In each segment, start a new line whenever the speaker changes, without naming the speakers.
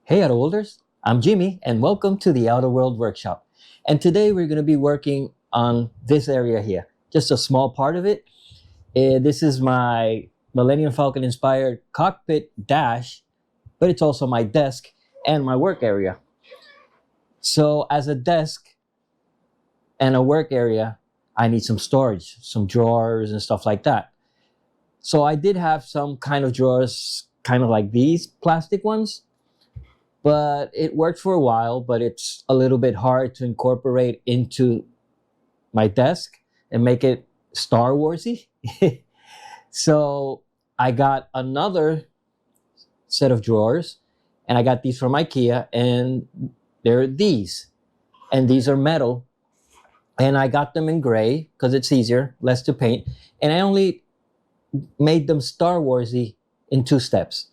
Hey Auto Holders, I'm Jimmy and welcome to the Outer World Workshop. And today we're going to be working on this area here, just a small part of it. This is my Millennium Falcon inspired cockpit dash, but it's also my desk and my work area. So as a desk and a work area, I need some storage, some drawers and stuff like that. So I did have some kind of drawers, kind of like these plastic ones, but it worked for a while, but it's a little bit hard to incorporate into my desk and make it Star Warsy. So I got another set of drawers, and I got these from IKEA, and they're these. And these are metal, and I got them in gray because it's easier, less to paint. And I only made them Star Warsy in 2 steps.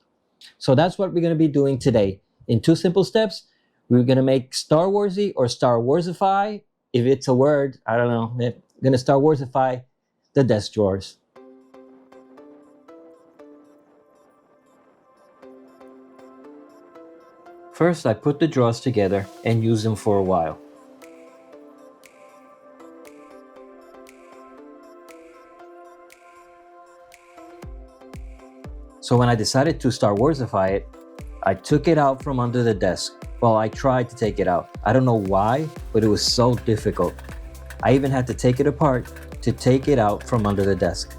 So that's what we're going to be doing today. In 2 simple steps, we're going to make Star Warsy or Star Warsify. If it's a word, I don't know. We're going to Star Warsify the desk drawers. First, I put the drawers together and use them for a while. So when I decided to Star Warsify it, I took it out from under the desk. Well, I tried to take it out. I don't know why, but it was so difficult. I even had to take it apart to take it out from under the desk.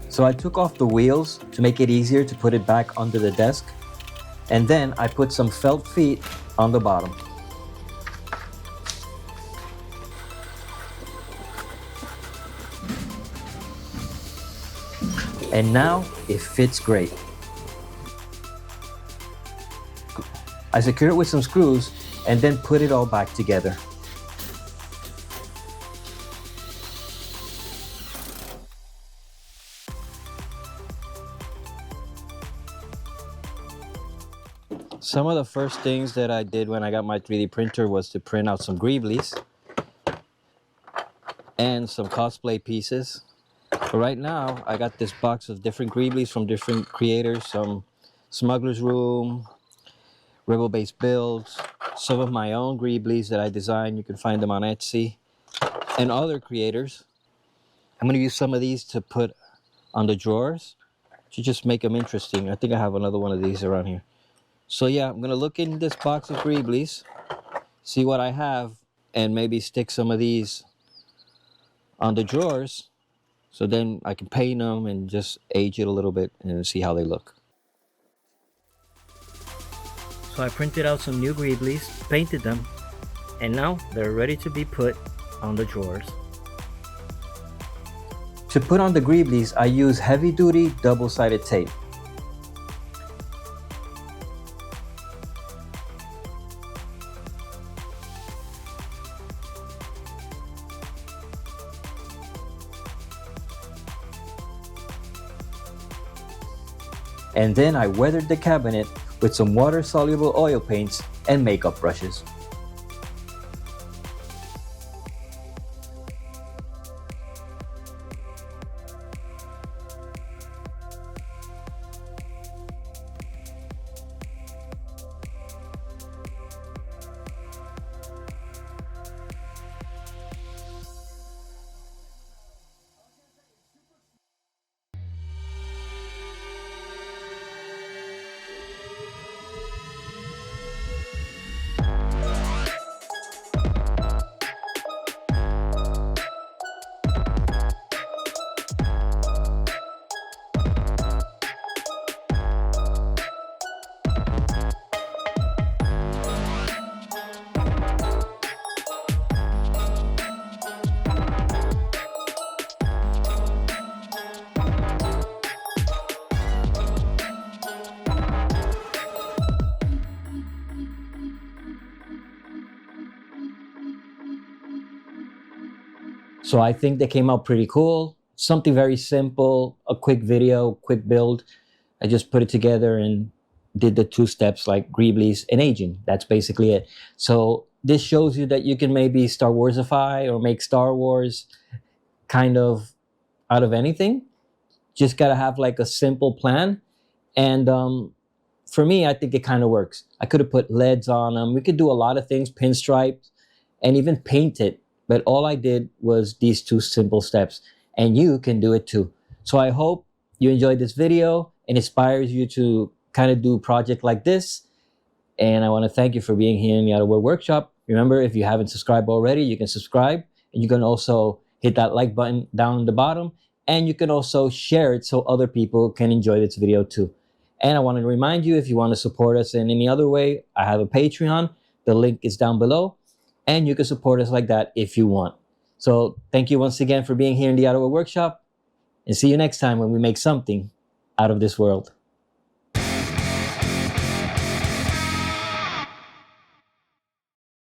So I took off the wheels to make it easier to put it back under the desk. And then I put some felt feet on the bottom. And now it fits great. I secure it with some screws and then put it all back together. Some of the first things that I did when I got my 3D printer was to print out some greeblies and some cosplay pieces. But right now, I got this box of different greeblies from different creators, some Smuggler's Room, Rebel Base Builds, some of my own greeblies that I designed. You can find them on Etsy, and other creators. I'm going to use some of these to put on the drawers to just make them interesting. I think I have another one of these around here. So yeah, I'm going to look in this box of greeblies, see what I have, and maybe stick some of these on the drawers. So then I can paint them and just age it a little bit and see how they look. So I printed out some new greeblies, painted them, and now they're ready to be put on the drawers. To put on the greeblies, I use heavy-duty double-sided tape. And then I weathered the cabinet with some water-soluble oil paints and makeup brushes. So I think they came out pretty cool. Something very simple, a quick video, quick build. I just put it together and did the 2 steps like Greeblies and aging. That's basically it. So this shows you that you can maybe Star Warsify or make Star Wars kind of out of anything. Just gotta have like a simple plan. And for me, I think it kind of works. I could have put LEDs on them. We could do a lot of things, pinstripes, and even paint it. But all I did was these 2 simple steps, and you can do it too. So I hope you enjoyed this video and inspires you to kind of do a project like this. And I want to thank you for being here in the Outer World Workshop. Remember, if you haven't subscribed already, you can subscribe, and you can also hit that like button down in the bottom, and you can also share it so other people can enjoy this video too. And I want to remind you, if you want to support us in any other way, I have a Patreon. The link is down below, and you can support us like that if you want. So thank you once again for being here in the Outer World Workshop, and see you next time when we make something out of this world.